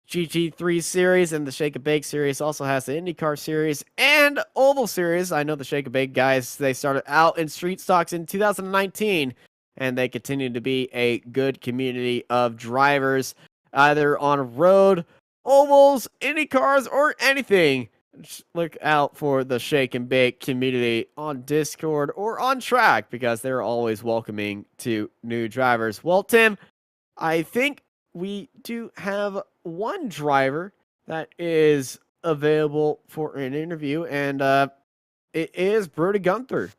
GT3 series, and the Shake and Bake series also has the IndyCar series and Oval series. I know the Shake and Bake guys, they started out in street stocks in 2019, and they continue to be a good community of drivers, either on road, ovals, IndyCars, or anything. Just look out for the Shake and Bake community on Discord or on track, because they're always welcoming to new drivers. Well, Tim, I think we do have one driver that is available for an interview, and it is Brody Gunther.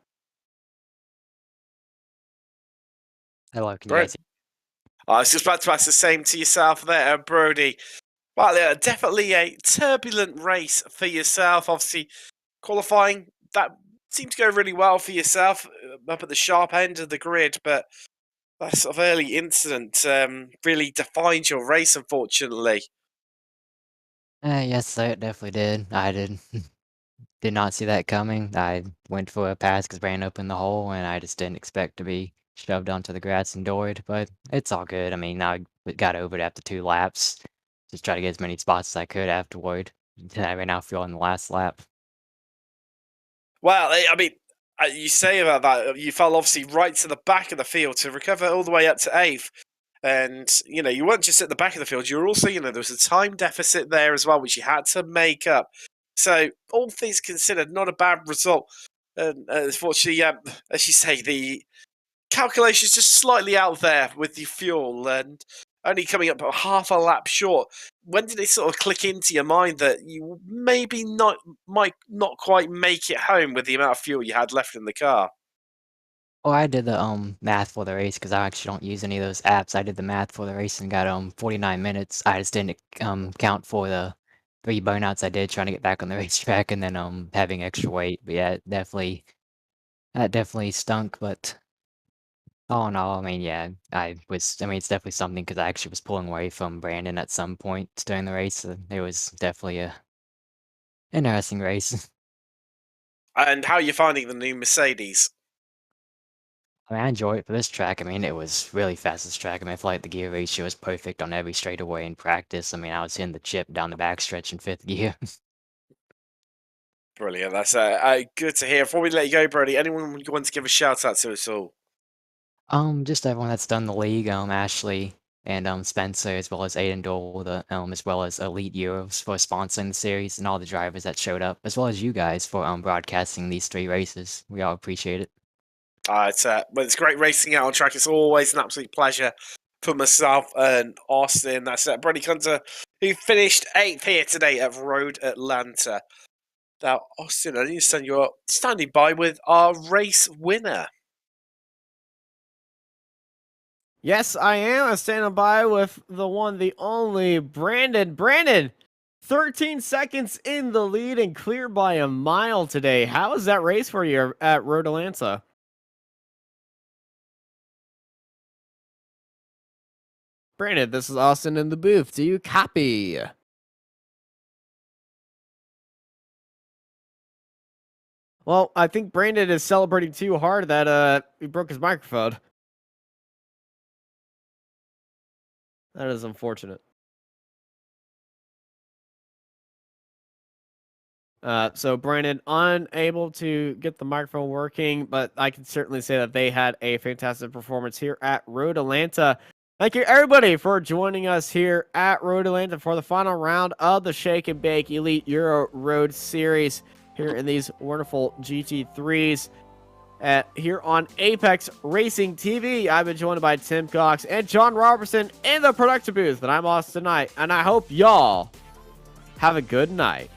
Hello, can you Great. guys I was just about to ask the same to yourself there, Brody. Well, yeah, definitely a turbulent race for yourself. Obviously, qualifying, that seemed to go really well for yourself up at the sharp end of the grid, but that sort of early incident really defined your race, unfortunately. Yes, sir, it definitely did. I did not see that coming. I went for a pass because Brandon opened the hole, and I just didn't expect to be shoved onto the grass and doored, but it's all good. I mean, I got over it after 2 laps. Just try to get as many spots as I could afterward. I right now feel on the last lap. Well, I mean, you say about that, you fell obviously right to the back of the field to recover all the way up to 8th. And, you weren't just at the back of the field, you were also, there was a time deficit there as well, which you had to make up. So, all things considered, not a bad result. And unfortunately, as you say, the calculation's just slightly out there with the fuel and only coming up half a lap short. When did it sort of click into your mind that you maybe might not quite make it home with the amount of fuel you had left in the car? Oh, I did the math for the race because I actually don't use any of those apps. I did the math for the race and got 49 minutes. I just didn't count for the 3 burnouts I did trying to get back on the racetrack and then having extra weight. But yeah, that definitely stunk. But all in all, I mean, yeah, I mean, it's definitely something because I actually was pulling away from Brandon at some point during the race. It was definitely a interesting race. And how are you finding the new Mercedes? I mean, I enjoy it for this track. I mean, it was really fast this track. I mean, I feel like the gear ratio was perfect on every straightaway in practice. I mean, I was hitting the chip down the backstretch in 5th gear. Brilliant. That's good to hear. Before we let you go, Brody, anyone you want to give a shout out to us all? Just everyone that's done the league, Ashley and Spencer, as well as Aiden Dole, as well as Elite Euros for sponsoring the series, and all the drivers that showed up, as well as you guys for broadcasting these 3 races. We all appreciate it. It's great racing out on track. It's always an absolute pleasure for myself and Austin. That's Brody Hunter, who finished 8th here today at Road Atlanta. Now, Austin, I understand you're standing by with our race winner. Yes, I am. I'm standing by with the one, the only Brandon. Brandon, 13 seconds in the lead and clear by a mile today. How was that race for you at Road Atlanta? Brandon, this is Austin in the booth. Do you copy? Well, I think Brandon is celebrating too hard that he broke his microphone. That is unfortunate. So Brandon, unable to get the microphone working, but I can certainly say that they had a fantastic performance here at Road Atlanta. Thank you, everybody, for joining us here at Road Atlanta for the final round of the Shake and Bake Elite Euro Road Series here in these wonderful GT3s. Here on Apex Racing TV, I've been joined by Tim Cox and John Robertson in the production booth, and I'm Austin Knight, and I hope y'all have a good night.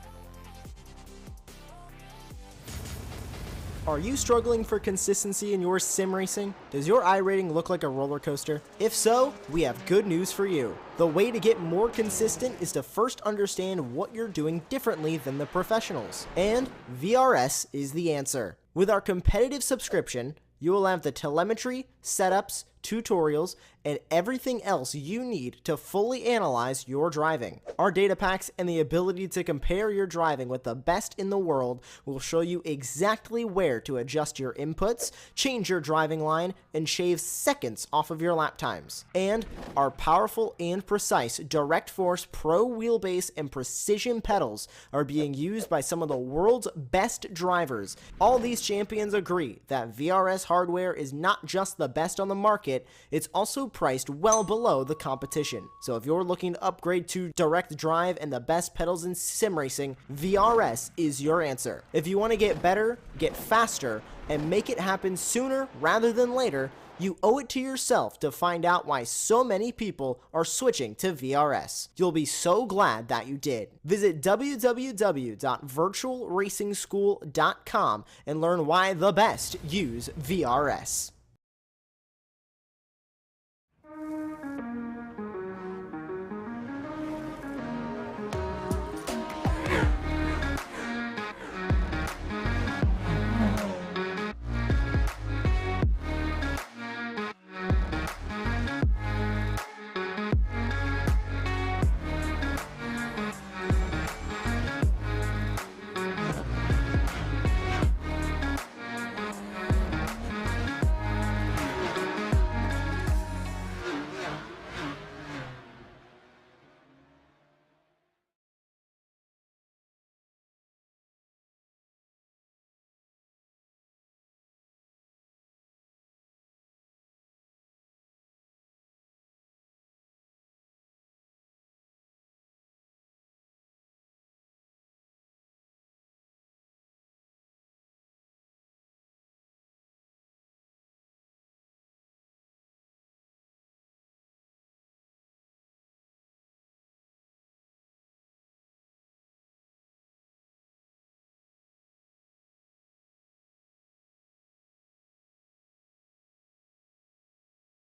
Are you struggling for consistency in your sim racing? Does your iRating look like a roller coaster? If so, we have good news for you. The way to get more consistent is to first understand what you're doing differently than the professionals. And VRS is the answer. With our competitive subscription, you will have the telemetry, setups, tutorials, and everything else you need to fully analyze your driving. Our data packs and the ability to compare your driving with the best in the world will show you exactly where to adjust your inputs, change your driving line, and shave seconds off of your lap times. And our powerful and precise Direct Force Pro wheelbase and precision pedals are being used by some of the world's best drivers. All these champions agree that VRS hardware is not just the best on the market, it's also priced well below the competition. So if you're looking to upgrade to direct drive and the best pedals in sim racing, VRS is your answer. If you want to get better, get faster, and make it happen sooner rather than later, you owe it to yourself to find out why so many people are switching to VRS. You'll be so glad that you did. Visit www.virtualracingschool.com and learn why the best use VRS.